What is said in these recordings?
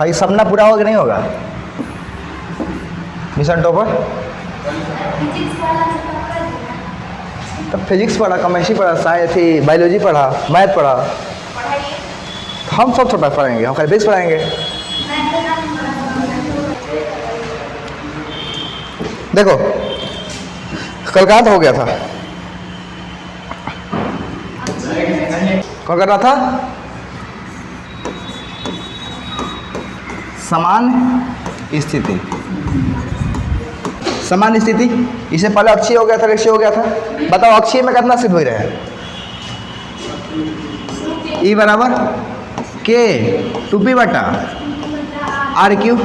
भाई सपना पूरा होगा कि नहीं होगा? मिशन टॉपर तब फिजिक्स पढ़ा, केमिस्ट्री पढ़ा, साइंस थी, बायोलॉजी पढ़ा, मैथ पढ़ा, हम सब छोटा पढ़ेंगे, हम खाली बेस पढ़ाएंगे। देखो कल कहाँ हो गया था, कौन कर रहा था? समान स्थिति, समान स्थिति। इसे पहले अक्षीय हो गया था, रेखीय हो गया था। बताओ अक्षीय में कितना सिद्ध हो रहा है? ई बराबर के 2p बटा आर क्यू।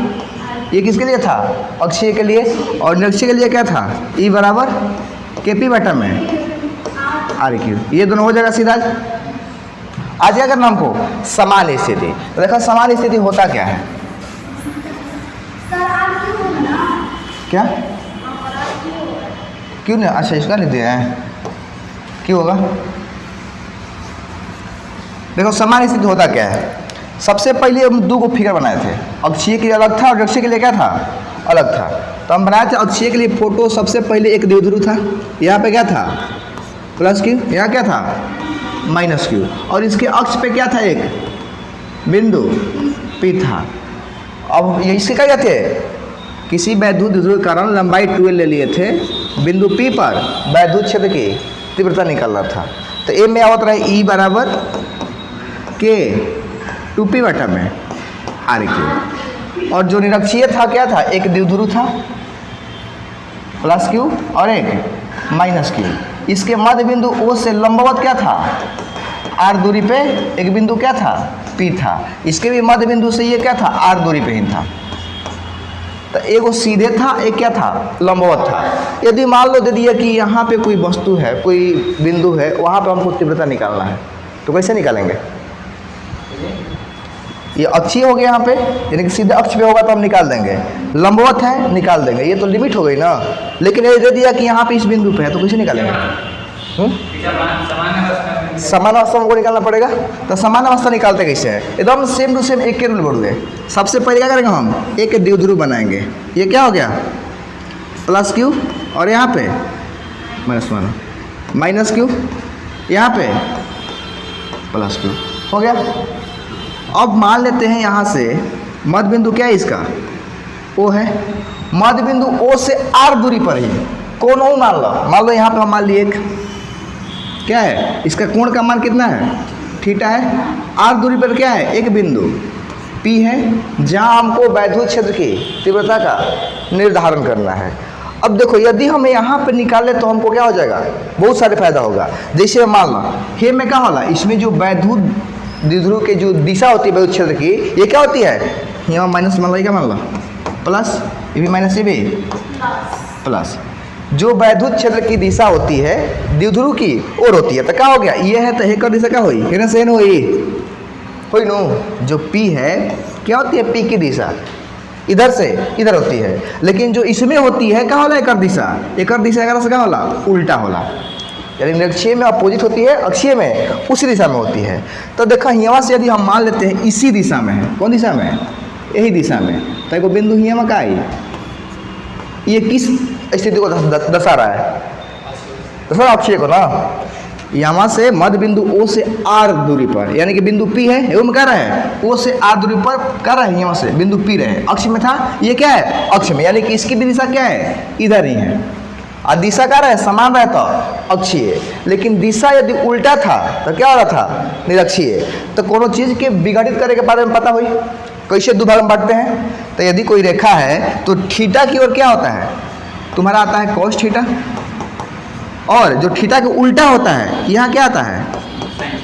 ये किसके लिए था? अक्षीय के लिए। और निरक्षीय के लिए क्या था? ई बराबर के पी बटा में आर क्यू। ये दोनों हो जाएगा सीधा। आज क्या करना हमको? समान स्थिति। तो देखो समान स्थिति होता क्या है? क्या क्यों नहीं? अच्छा इसका नहीं दिया है, क्यों होगा? देखो समान स्थिति होता क्या है? सबसे पहले हम दो को फिगर बनाए थे, अक्षीय के लिए अलग था और निरक्षीय के लिए क्या था? अलग था। तो हम बनाए थे अक्षीय के लिए फोटो, सबसे पहले एक द्विध्रुव था, यहाँ पे क्या था? प्लस क्यू, यहाँ क्या था? Minus Q. और इसके अक्ष पे क्या था? एक बिंदु पी था। अब ये इसके क्या थे? किसी वैद्युत द्विध्रुव के कारण लंबाई 12 ले लिए थे, बिंदु पी पर वैद्युत क्षेत्र की तीव्रता निकालना था। तो ए में आवत रहे ई बराबर के 2p बटा में आर क्यू। और जो निरक्षीय था क्या था? एक द्विध्रुव था, प्लस क्यू, और एक माइनस क्यू। इसके मध्य बिंदु ओ से लंबवत क्या था? आर दूरी पे एक बिंदु क्या था? पी था। इसके भी मध्य बिंदु से ये क्या था? आर दूरी पे ही था। तो एक वो सीधे था, एक क्या था? लंबवत था। यदि मान लो दे दिया कि यहाँ पे कोई वस्तु है, कोई बिंदु है, वहाँ पे हमको तीव्रता निकालना है, तो कैसे निकालेंगे? ये अक्षीय हो गया यहाँ पे, यानी कि सीधे अक्ष पे होगा तो हम निकाल देंगे। लंबवत है, निकाल देंगे। ये तो लिमिट हो गई ना। लेकिन ये दे दिया कि यहाँ पे इस बिंदु पे है, तो कैसे निकालेंगे? समान अवस्था हमको निकालना पड़ेगा। तो समान अवस्था निकालते कैसे है? एकदम सेम टू सेम एक के रूल बढ़ुए। सबसे पहले क्या करेंगे हम? एक द्विध्रुव बनाएंगे। ये क्या हो गया? प्लस क्यू, और यहाँ पे माइनस क्यू, यहाँ पे प्लस क्यू हो गया। अब मान लेते हैं यहाँ से मध्य बिंदु क्या है इसका? ओ है। मध्य बिंदु ओ से आर दूरी पर ही कौन हो? मान लो यहाँ पे हम मान लिए एक क्या है? इसका कोण का मान कितना है? थीटा है। आर दूरी पर क्या है? एक बिंदु पी है, जहाँ हमको वैद्युत क्षेत्र की तीव्रता का निर्धारण करना है। अब देखो यदि हम यहाँ पे निकाले तो हमको क्या हो जाएगा? बहुत सारे फायदा होगा। जैसे मान लो हे में क्या होला? इसमें जो वैद्युत द्विध्रुव की जो दिशा होती है वैद्युत क्षेत्र की, ये क्या होती है? यहाँ माइनस मान लो, क्या मान लो? प्लस, ये भी माइनस, ये भी प्लस। जो वैद्युत क्षेत्र की दिशा होती है द्विध्रुव की ओर होती है। तो क्या हो गया? ये है तो हेकर दिशा क्या हुई? हेना से हुई नो। जो पी है क्या होती है? पी की दिशा इधर से इधर होती है। लेकिन जो इसमें होती है क्या होला? एकर दिशा। एकर दिशा एकर से क्या होला? उल्टा होला। यानी निरक्षीय में अपोजिट होती है, अक्षीय में उसी दिशा में होती है। तो देखो यहाँ से यदि हम मान लेते हैं इसी दिशा में है, कौन दिशा में? यही दिशा में। तो एक बिंदु यहाँ में क्या आई? ये किस स्थिति को दर्शा रहा है? दर्शा अक्षीय को ना। यहाँ से मध्य बिंदु ओ से आर दूरी पर, यानी कि बिंदु पी है, वो में क्या रहा है? ओ से आर दूरी पर कर रहा है। यहाँ से बिंदु पी रहे, अक्ष में था, ये क्या है? अक्ष में, यानी कि इसकी भी दिशा क्या है? इधर ही है। और दिशा क्या रहे? समान रहता अक्षीय। लेकिन दिशा यदि उल्टा था तो क्या हो रहा था? निरक्षीय। तो कोनो चीज़ के विघटित करने के बारे में पता हुई कैसे दो भाग में बांटते हैं? तो यदि कोई रेखा है तो थीटा की ओर क्या होता है? तुम्हारा आता है cos थीटा, और जो थीटा के उल्टा होता है यहाँ क्या आता है?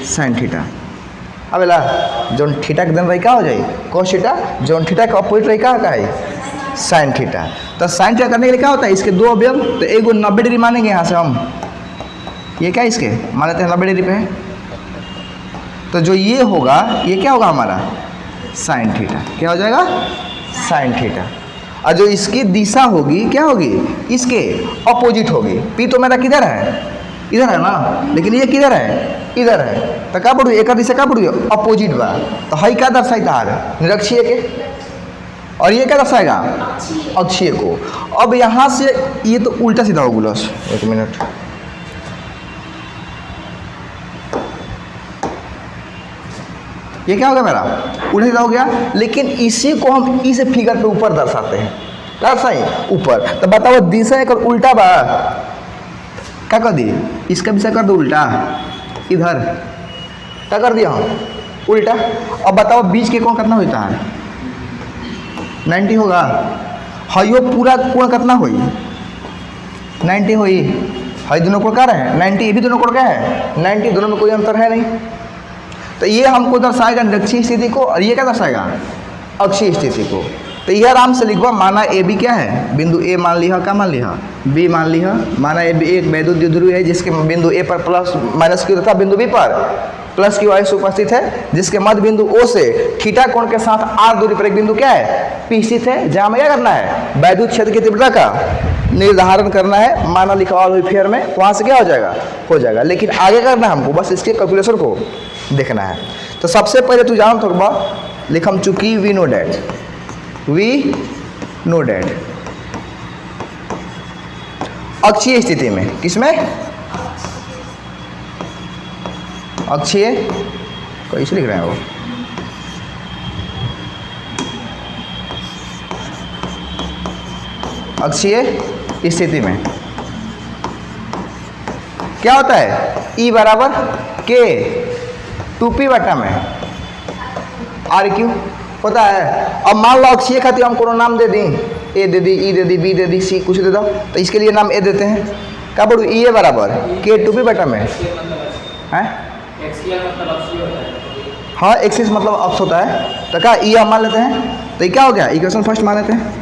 sin theta. अब ला जो थीटा के दिन रही क्या हो जाए? cos theta. जो थीटा के अपोजिट रही क्या होता है? sin theta. तो sin थीटा करने के लिए क्या होता है? इसके दो अवयव, तो एक 90 डिग्री मानेंगे यहाँ से हम, ये क्या इसके मान लेते हैं 90 डिग्री पे है। तो जो ये होगा ये क्या होगा हमारा? sin theta. क्या हो जाएगा? sin theta. और जो इसकी दिशा होगी क्या होगी? इसके अपोजिट होगी। पी तो मेरा किधर है? इधर है ना। लेकिन ये किधर है? इधर है। तो क्या बढ़ू? एक दिशा क्या बढ़ू? अपोजिट बा। तो हई क्या दर्शाई तार? निरक्षीय के। और ये क्या दर्शाएगा? अक्षीय को। अब यहाँ से ये तो उल्टा सीधा हो गुलस, एक मिनट, ये क्या हो गया मेरा? उल्टा सीधा हो गया। लेकिन इसी को हम इस फिगर पे ऊपर दर्शाते हैं, दर्शाई ऊपर। तो बताओ दिशा एक उल्टा बा, क्या कर दी? इसका दिशा कर दो उल्टा, इधर क्या कर दिया हम? उल्टा। अब बताओ बीच के कोण कितना होता है? 90 होगा। हयो पूरा कोण कितना हुई? 90 हुई। हई दोनों कोण क्या रहे? 90। ये भी दोनों कोण क्या है? 90। दोनों में कोई अंतर है नहीं। तो ये हमको दर्शाएगा निरक्षीय स्थिति को, और ये क्या दर्शाएगा? अक्षीय स्थिति को। तो यह आराम से लिखवा। माना ए बी क्या है? बिंदु ए मान लिया, क्या मान लिया? बी मान लिया। माना ए बी एक वैद्युत द्विध्रुव है जिसके बिंदु ए पर प्लस माइनस क्यू तथा बिंदु बी पर प्लस क्यू आयुष उपस्थित है, जिसके मध्य बिंदु ओ से थीटा कोण के साथ आर दूरी पर एक बिंदु क्या है? पी स्थित है, जहां हमें क्या करना है? वैद्युत क्षेत्र की तीव्रता का निर्धारण करना है। माना लिखा हुआ फिर में वहां से क्या हो जाएगा? हो जाएगा। लेकिन आगे करना है हमको, बस इसके कैलकुलेशन को देखना है। तो सबसे पहले तू जान थोड़ा लिखम, चूंकि वी नो डेट अक्षीय स्थिति में, किसमें? अक्षीय, कैसे लिख रहे हैं वो? अक्षीय स्थिति में क्या होता है? E बराबर के 2p बटा में आर क्यू होता है। अब मान लो अक्षीय खातिर हम कोनो नाम दे दी, ए दे दी, ई दे दी, बी दे दी, सी कुछ दे दो, तो इसके लिए नाम ए देते हैं। क्या बोलूँ? ई ए बराबर के 2p बटा में है। हाँ, एक्सिस मतलब अक्ष होता है। तो क्या ई हम मान लेते हैं? तो ये क्या हो गया? इक्वेशन फर्स्ट मान लेते हैं।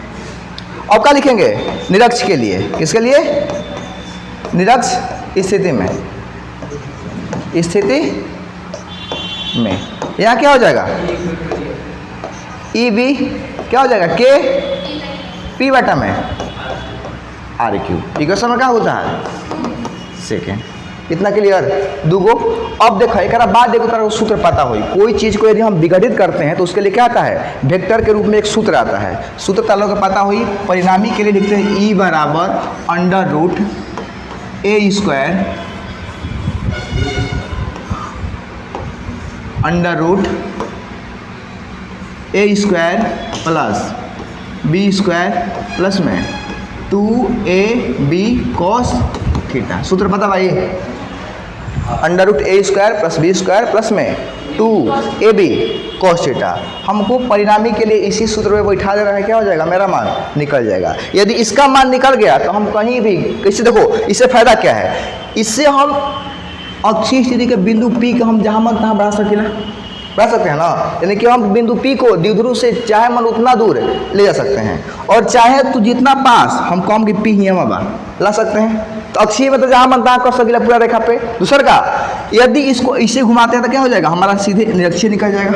अब क्या लिखेंगे? निरक्ष के लिए। किसके लिए? निरक्ष स्थिति में। स्थिति में यहाँ क्या हो जाएगा? ई बी क्या हो जाएगा? के पी बटा में आर क्यू। इक्वेशन में क्या होता है? सेकेंड। इतना क्लियर? दूगो। अब देखो एक बाद देखो तरह सूत्र पता हो। कोई चीज़ को यदि हम विघटित करते हैं तो उसके लिए क्या आता है? वेक्टर के रूप में एक सूत्र आता है। सूत्र तालों को पता हुई। परिणामी के लिए लिखते हैं ई बराबर under root A square under root A square plus B square plus में 2ab cos थीटा। सूत्र पता भाई? Under root A square plus B square plus में 2ab cos थीटा। हमको परिणामी के लिए इसी सूत्र में बैठा देना है। क्या हो जाएगा? मेरा मान निकल जाएगा। यदि इसका मान निकल गया तो हम कहीं भी कैसे, देखो इससे फायदा क्या है? इससे हम अक्षीय स्थिति के बिंदु P को हम जहाँ मन तहाँ बढ़ा सकते हैं ना। यानी कि हम बिंदु P को द्विध्रुव से चाहे मन उतना दूर ले जा सकते हैं, और चाहे तो जितना पास हम कम की P ही हम ला सकते हैं। तो अक्षीय में तो जहाँ मन तहाँ कर सकेला पूरा रेखा पे। दूसर का यदि इसको इसे घुमाते हैं तो क्या हो जाएगा? हमारा सीधे निरक्षीय निकल जाएगा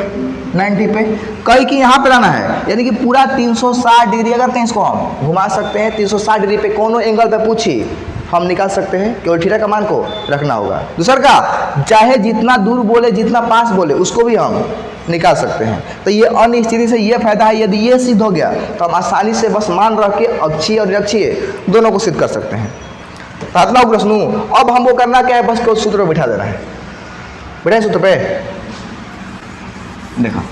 90 पे। कई की यहाँ पे लाना है, यानी कि पूरा 360 डिग्री अगर तो इसको हम घुमा सकते हैं। 360 डिग्री पे कोनो एंगल पे पूछी हम निकाल सकते हैं। केवल थीटा का मान को रखना होगा। दूसर का चाहे जितना दूर बोले जितना पास बोले उसको भी हम निकाल सकते हैं। तो ये अन्य स्थिति से ये फायदा है, यदि ये सिद्ध हो गया तो हम आसानी से बस मान रख के अक्षीय और निरक्षीय दोनों को सिद्ध कर सकते हैं। प्रार्थना प्रश्न। अब हमको करना क्या है? बस को सूत्र में बिठा देना है। बैठा सूत्र पे देखा।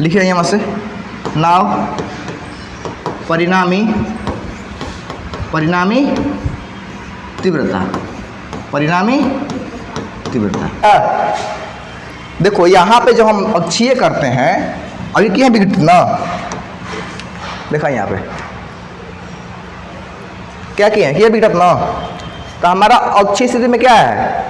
लिखे यहाँ से नाव परिणामी तीव्रता देखो यहाँ पे जब हम अक्षीय करते हैं, अभी क्या विघटित ना, देखा यहाँ पे क्या किए हैं? किया विघटित ना। तो हमारा अक्षीय स्थिति में क्या है?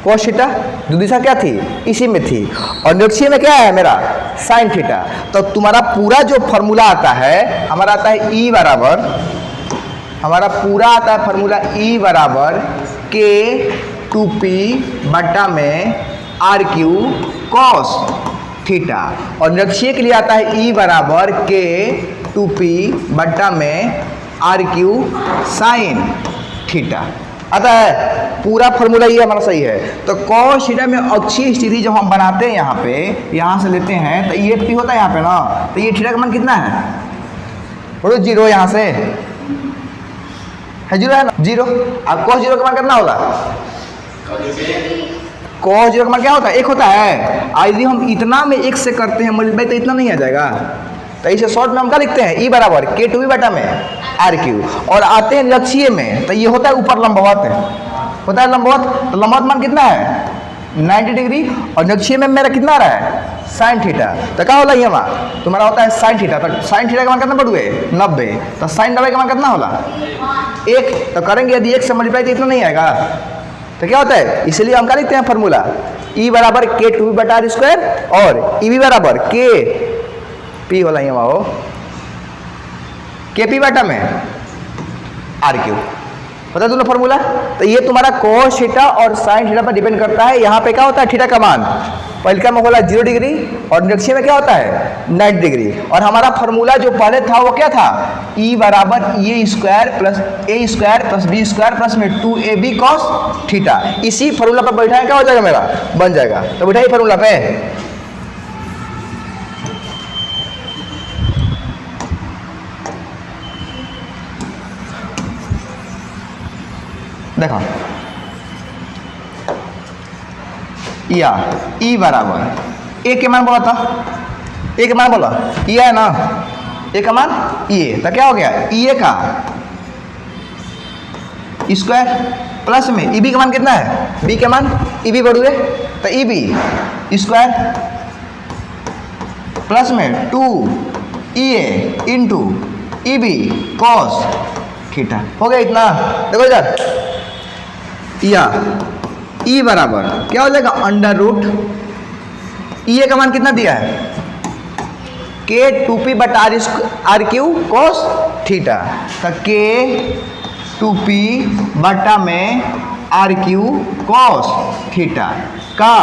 cos theta. जो दिशा क्या थी? इसी में थी। और निरक्षीय में क्या है मेरा? sin theta. तो तुम्हारा पूरा जो फॉर्मूला आता है हमारा आता है E बराबर, हमारा पूरा आता है फॉर्मूला E बराबर के 2p बटा में आर क्यू cos थीटा। और निरक्षीय के लिए आता है E बराबर के 2p बटा में आर क्यू sin थीटा। आता है, पूरा फॉर्मूला ये हमारा सही है। तो cos थीटा में अक्षीय स्थिति जब हम बनाते हैं यहाँ पे, यहाँ से लेते हैं तो ये पी होता है यहाँ पे ना, तो ये थीटा का मान कितना है, बोलो जीरो, यहाँ से है जीरो, है ना जीरो। अब cos जीरो का मान कितना होगा, cos जीरो का मान क्या होता है, एक होता है। यदि हम इतना में एक से करते हैं मल्टीप्लाई तो इतना नहीं आ जाएगा, तो इसे शॉर्ट में हम क्या लिखते हैं, ई बराबर के टू बी बटा में आर क्यू। और आते हैं लक्षीय में, तो ये होता है ऊपर लंबवत होता है, लंबवत, तो लंबवत मान कितना है 90 डिग्री, और लक्षीय में मेरा कितना आ रहा है साइन थीटा। तो क्या होला ये मान तुम्हारा होता है साइन थीटा, तो साइन थीटा का मान कितना बढ़ुए 90, तो साइन 90 का मान कितना होला 1। तो करेंगे यदि 1 से मल्टीप्लाई तो इतना नहीं आएगा, तो क्या होता है, इसलिए हम क्या लिखते हैं फॉर्मूला, ई बराबर के टू बी बटा आर स्क्वायर, और ई बी बराबर के पी होला ये वो के पी बटा में आर क्यू, पता दोनों फॉर्मूला। तो ये तुम्हारा cos थीटा और sin थीटा पर डिपेंड करता है। यहाँ पे क्या होता है थीटा का मान पहले में होला 0 डिग्री, और निरक्षीय में क्या होता है 90 डिग्री। और हमारा फॉर्मूला जो पहले था वो क्या था, ई बराबर A square plus B square plus में 2ab cos थीटा। इसी फॉर्मूला पर बैठाएं क्या हो जाएगा मेरा, बन जाएगा। तो बैठाइए फॉर्मूला पे, देखो या ई बराबर ए के मान बोला था, ए के मान बोला ये है ना, ए का मान ये, तो क्या हो गया ई ए का स्क्वायर प्लस में ई बी का मान कितना है, बी के मान ई बी बढ़ गए, तो ई बी स्क्वायर प्लस में 2 E A into E B cos theta. हो गया इतना। देखो इधर या ई बराबर क्या हो जाएगा अंडर रूट ई ए का मान कितना दिया है के टू पी बटा आर क्यू कॉस थीटा, तो के टू पी बटा में आर क्यू कॉस थीटा का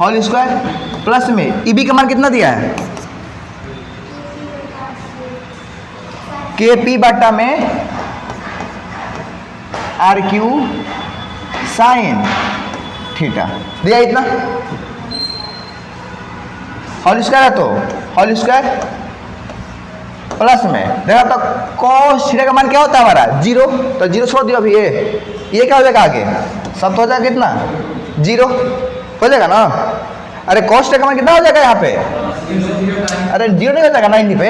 होल स्क्वायर प्लस में ई बी का मान कितना दिया है के पी बटा में आर क्यू साइन थीटा दिया इतना। होल स्क्वायर है तो होल स्क्वायर प्लस में देखा तो cos थीटा का मान क्या होता है हमारा 0, तो 0 छोड़ दियो अभी, ये क्या हो जाएगा आगे सब तो हो जाएगा कितना 0 हो जाएगा ना। अरे cos थीटा का मान कितना हो जाएगा यहाँ पे, अरे 0 नहीं हो जाएगा 90 पे।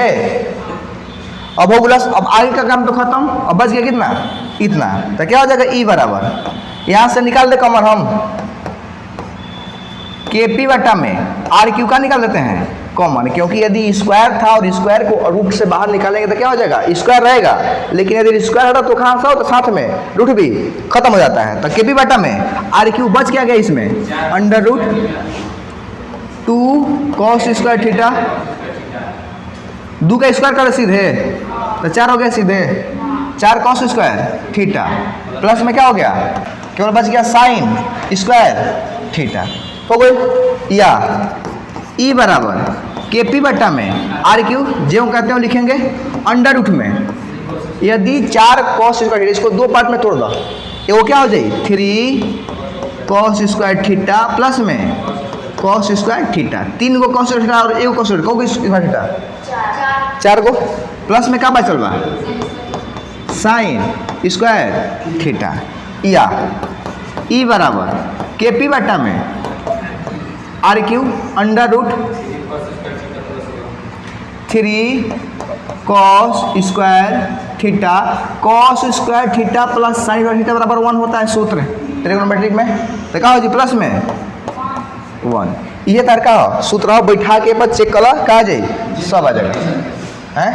अब हो प्लस, अब आगे का काम तो खत्म, अब बच गया कितना इतना, तो क्या हो जाएगा ई बराबर यहाँ से निकाल दे कॉमन हम के पी बटा में आर क्यू का निकाल देते हैं कॉमन, क्योंकि यदि स्क्वायर था और स्क्वायर को रूट से बाहर निकालेंगे तो क्या हो जाएगा स्क्वायर रहेगा, लेकिन यदि स्क्वायर हटा तो कहाँ सा हो तो साथ में रूट भी खत्म हो जाता है। तो के पी बटा में आर क्यू बच क्या गया इसमें under root 2 cos square theta, 2 का स्क्वायर कर सीधे तो 4 हो गया सीधे 4 कॉस स्क्वायर थीटा, प्लस में क्या हो गया केवल बच गया साइन स्क्वायर थीटा हो गई। या ई बराबर के पी बटा में आर क्यू जो कहते हैं लिखेंगे अंडर रूट में, यदि 4 कॉस स्क्वायर थीटा, इसको 2 पार्ट में तोड़ दो, ये वो क्या हो जाए 3 कॉस स्क्वायर थीटा प्लस में कॉस स्क्वायर थीटा, 3 को कॉस स्क्वायर थीटा और 1 कॉस स्क्वायर थीटा 4 को प्लस में क्या बचल बा साइन स्क्वायर थीटा। या ई बराबर के पी बटा में R Q under root 3 cos square theta, cos square theta plus sine square theta बराबर 1 होता है सूत्र ट्रिग्नोमेट्रिक में, तो क्या हो जी प्लस में 1, ये तार का सूत्र हो बैठा के बाद चेक कला कहा जाए सब आ जाएगा हैं।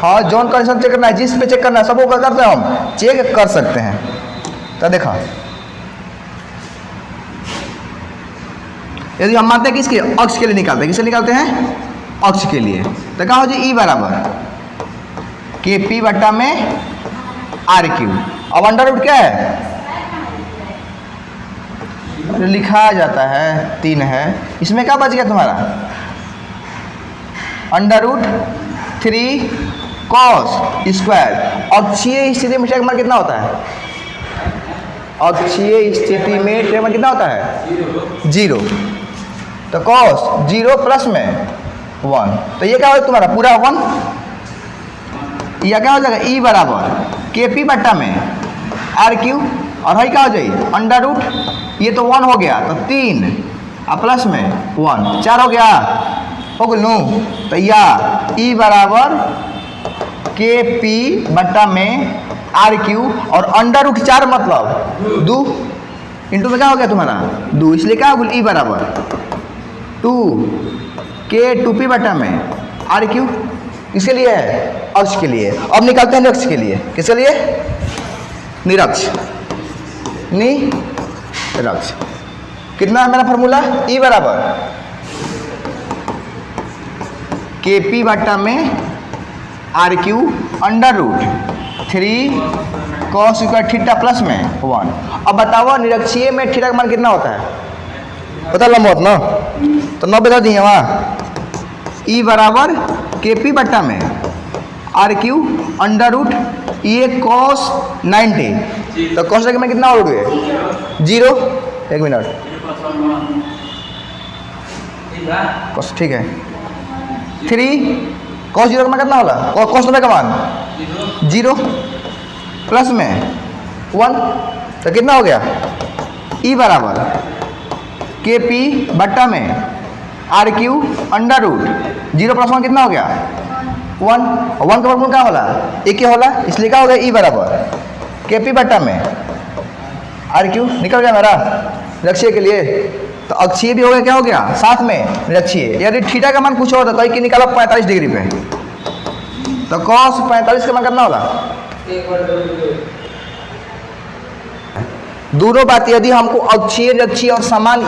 हाँ जॉन कंडीशन चेक करना है, जिस पे चेक करना है सब वो करते हैं हम चेक कर सकते हैं। तो देखा यदि हम मानते हैं कि इसके अक्ष के लिए निकालते हैं, किससे निकालते हैं अक्ष के लिए, तो क्या हो जाए ई बराबर के पी बटा में आर क्यू। अब अंडर रूट क्या है लिखा जाता है 3 है, इसमें क्या बच गया तुम्हारा अंडर रूट 3 कॉस स्क्वायर। अक्षीय स्थिति में थीटा का मान कितना होता है? अक्षीय स्थिति में थीटा का मान कितना होता है? 0। तो कॉस 0 प्लस में 1, तो ये क्या होगा तुम्हारा पूरा 1, यह क्या हो जाएगा ई बराबर के पी बट्टा में आर क्यू, और है क्या हो जाएगी अंडर रूट, ये तो 1 हो गया तो 3 और प्लस में 1 4 हो गया, हो गया नो। तो या ई बराबर के पी बट्टा में आर क्यू, और अंडर रूट 4 मतलब 2 इंटू में क्या हो गया तुम्हारा 2, इसलिए क्या हो ई बराबर 2 के 2p बटा में आर क्यू, किसके लिए है? अक्ष के लिए। अब निकालते हैं निरक्ष के लिए, किसके लिए? निरक्ष, निरक्ष। कितना है मेरा फॉर्मूला? ई बराबर के पी बटा में R Q under root 3 cos square theta plus में 1। अब बताओ निरक्षीय में थीटा का मान कितना होता है? पता लंबा होता ना, तो 9 बता दिए वहाँ। ई बराबर के पी बट्टा में आर क्यू अंडर रूट ये कॉस 90, तो कॉस के में कितना हो गए 0, 1 मिनट कॉस, ठीक है 3 कॉस 0 का मान कितना होला? कॉस 90 का मान 0 प्लस में 1, तो कितना हो गया ई बराबर के पी बट्टा में R Q under root 0 plus 1 कितना हो गया 1, और 1 का वर्गमूल क्या होला? एक ही होला, इसलिए क्या हो गया ई बराबर के पी बट्टा में आर क्यू। निकल गया मेरा निरक्षीय के लिए। तो अक्षीय भी हो गया, क्या हो गया साथ में निरक्षीय। यदि थीटा का मान कुछ और तो कि निकालो 45 डिग्री पे, तो कॉस 45 का मान कितना होला? दोनों बात यदि हमको अक्षीय निरक्षीय और समान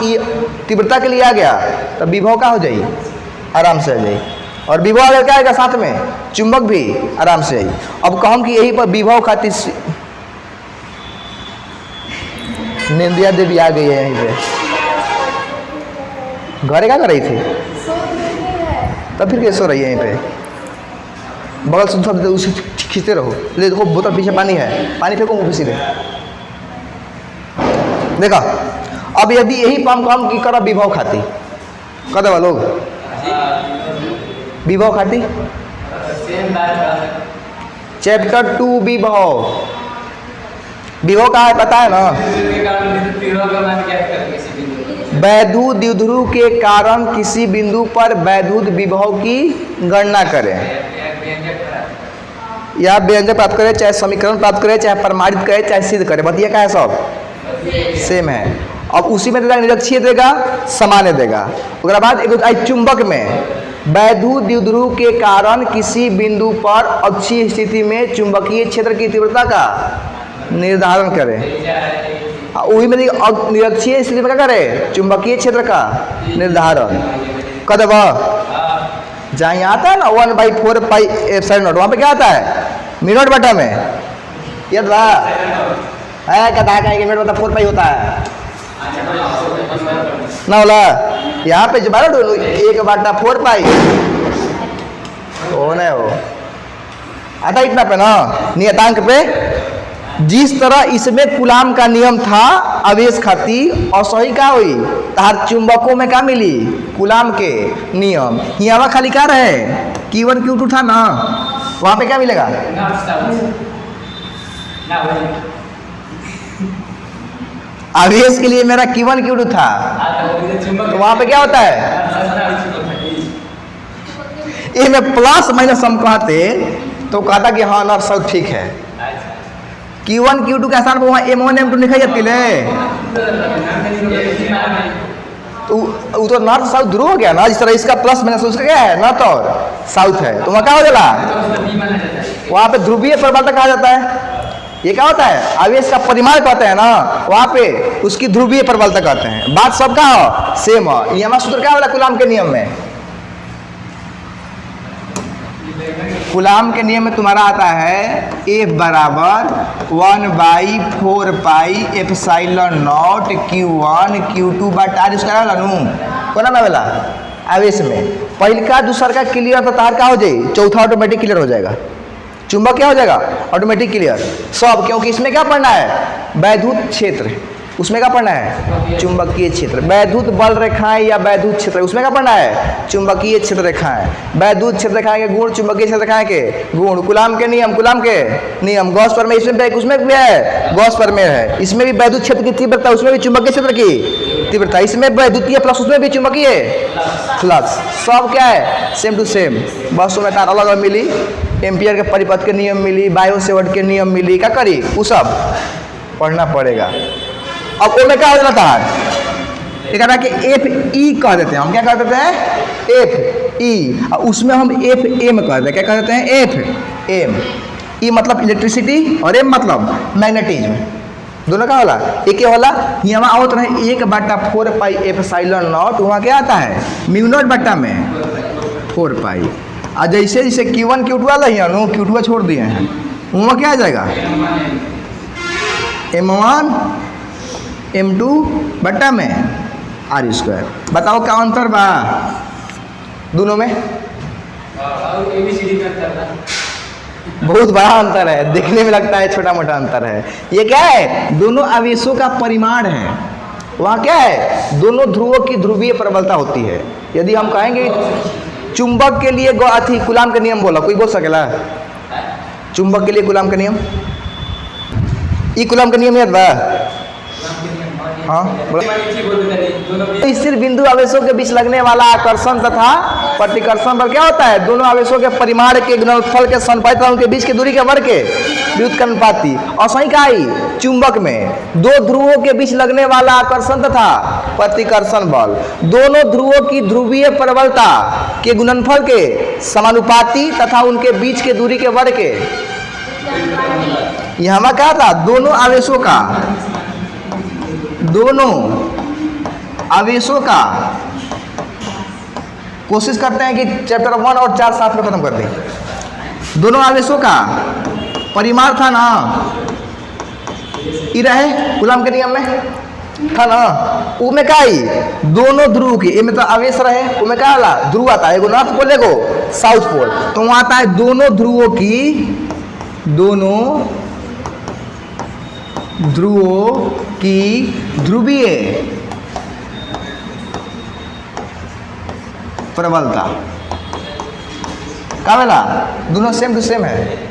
तीव्रता के लिए आ गया तो विभव का हो जाएगी आराम से आ जाएगी, और विभव अगर क्या आएगा साथ में चुंबक भी आराम से आई। अब कहूँ कि यही पर विभव खातिर निंदिया देवी आ गई है यहीं पे, घरे क्या कर रही थी? तब फिर कैसे सो रही है यहीं पे? बगल से सब उसे खींचते रहो। ले देखो बोतल पीछे पानी है, पानी फेंको मुँह पे सीधे। देखा, अब यदि यही काम काम की करा विभव खाती कर देवा लोग, विभव खाती चैप्टर 2 विभव, विभव का है पता है ना? वैद्युत द्विध्रुव के कारण किसी बिंदु पर वैद्युत विभव की गणना करें, या व्यंजक प्राप्त करें, चाहे समीकरण प्राप्त करें, चाहे प्रमाणित करें, चाहे सिद्ध करें, बताइए क्या है? सब सेम है। अब उसी में देगा निरक्षीय देगा, सामान्य देगा। उसके बाद एक चुंबक में वैद्युत द्विध्रुव के कारण किसी बिंदु पर अक्षीय स्थिति में चुंबकीय क्षेत्र की तीव्रता का निर्धारण करें। वही में निरक्षीय स्थिति में क्या करें? चुंबकीय क्षेत्र का निर्धारण कर देगा। जहाँ यहाँ आता है ना 1/4 पाई एप्सिलॉन नॉट, वहाँ पे क्या आता है? मिनट बटा में ये कहता है कि मिनट बटा 4 पाई होता है ना बोला। यहाँ पे जब 1/4 पाई हो नहीं हो आता इतना पे ना नियतांक पे। जिस तरह इसमें कूलाम का नियम था आवेश खातिर, और सही क्या हुई तार चुंबकों में क्या मिली? कूलाम के नियम। यहाँ खाली क्या रहे Q1 Q2 था ना, वहाँ पे क्या मिलेगा? आवेश के लिए मेरा Q1 Q2 था, तो वहाँ पे क्या होता है? ये में प्लस माइनस हम कहते तो कहता कि हाँ नॉट सब ठीक है। Q1 Q2 के स्थान पर वहाँ M1 M2 लिखा जाती है, तो तो नॉर्थ साउथ ध्रुव हो गया ना। जिस तरह इसका प्लस माइनस उसका क्या है? नॉर्थ और साउथ है, तो वहाँ क्या हो जाएगा? वहाँ पे ध्रुवीय प्रबलता कहा जाता है। ये क्या होता है? आवेश का परिमाण कहते हैं ना, वहाँ पे उसकी ध्रुवीय प्रबलता कहते हैं। बात सबका हो सेम हो। ये हमारा सूत्र क्या होला कूलाम के नियम में? कूलाम के नियम में तुम्हारा आता है F बराबर 1/4 pi epsilon not Q1 Q2 बटा आर इसका वाला नू कोना में वाला आवेश में। पहल का दूसर का क्लियर तो तार का हो जाए, चौथा ऑटोमेटिक क्लियर हो जाएगा। चुंबक क्या हो जाएगा, ऑटोमेटिक क्लियर सब, क्योंकि इसमें क्या पढ़ना है, वैद्युत क्षेत्र, उसमें क्या पढ़ना है, चुंबकीय क्षेत्र। वैद्युत बल रेखाएं या वैद्युत क्षेत्र, उसमें क्या पढ़ना है, चुंबकीय क्षेत्र रेखाएं। वैद्युत क्षेत्र रेखाएं के गुण, चुंबकीय क्षेत्र रेखाएं के गुण, कूलाम के नियम, कूलाम के नियम, गॉस प्रमेय, उसमें भी है गॉस प्रमेय है, इसमें भी वैद्युत क्षेत्र की तीव्रता, उसमें भी चुंबकीय क्षेत्र की तीव्रता, इसमें वैद्युतीय प्लस, उसमें भी चुंबकीय फ्लक्स, सब क्या है, सेम टू सेम। बस में तार अलग अलग मिली, एम्पियर के परिपथ के नियम मिली, बायो सेवर्ट के नियम मिली, क्या करी वो सब पढ़ना पड़ेगा। अब ओ में क्या हो जाता है, एक कि एफ ई कह देते हैं हम, क्या कह देते हैं, एफ ई, और उसमें हम एफ एम कह देते हैं, क्या कह देते हैं, एफ एम। ई मतलब इलेक्ट्रिसिटी और एम मतलब मैग्नेटिज्म, दोनों का होला एक ही होला। यहाँ आवत रहे 1/4 पाई एप्सिलॉन नॉट, वहाँ क्या आता है, म्यू नॉट बट्टा में 4 पाई। और जैसे जैसे Q1 Q2 वाला ही है, Q2 छोड़ दिए हैं, वहाँ क्या आ जाएगा, M1 M2 बट्टा में R²। बताओ क्या अंतर बा दोनों में, बहुत बड़ा अंतर है, देखने में लगता है छोटा मोटा अंतर है। ये क्या है, दोनों आवेशों का परिमाण है। वहाँ क्या है, दोनों ध्रुवों की ध्रुवीय प्रबलता होती है। यदि हम कहेंगे चुंबक के लिए अथी कूलाम का नियम बोला, कोई बोल सकेला, चुंबक के लिए कूलाम का नियम, ई कूलाम का नियम याद बा, हाँ स्थिर बिंदु आवेशों के बीच लगने वाला आकर्षण तथा प्रतिकर्षण बल क्या होता है, दोनों आवेशों के परिमाण के गुणनफल के समानुपाती, उनके बीच की दूरी के वर्ग के व्युत्क्रमानुपाती। और सही कहा ही, चुंबक में दो ध्रुवों के बीच लगने वाला आकर्षण तथा प्रतिकर्षण बल दोनों ध्रुवों की ध्रुवीय प्रबलता के गुणनफल के समानुपाती तथा उनके बीच के दूरी के वर्ग के, यहाँ क्या था, दोनों आवेशों का कोशिश करते हैं कि चैप्टर 1 और 4 साथ में खत्म कर दें। दोनों आवेशों का परिमाण था ना, ये रहे कूलाम के नियम में था ना, उसमें क्या ही, दोनों ध्रुव की, ये में तो आवेश रहे, उसमें क्या वाला ध्रुव आता है, एगो नॉर्थ पोल एगो साउथ पोल, तो वहाँ आता है दोनों ध्रुवों की ध्रुवीय प्रबलता, क्या बोला, दोनों सेम टू सेम है।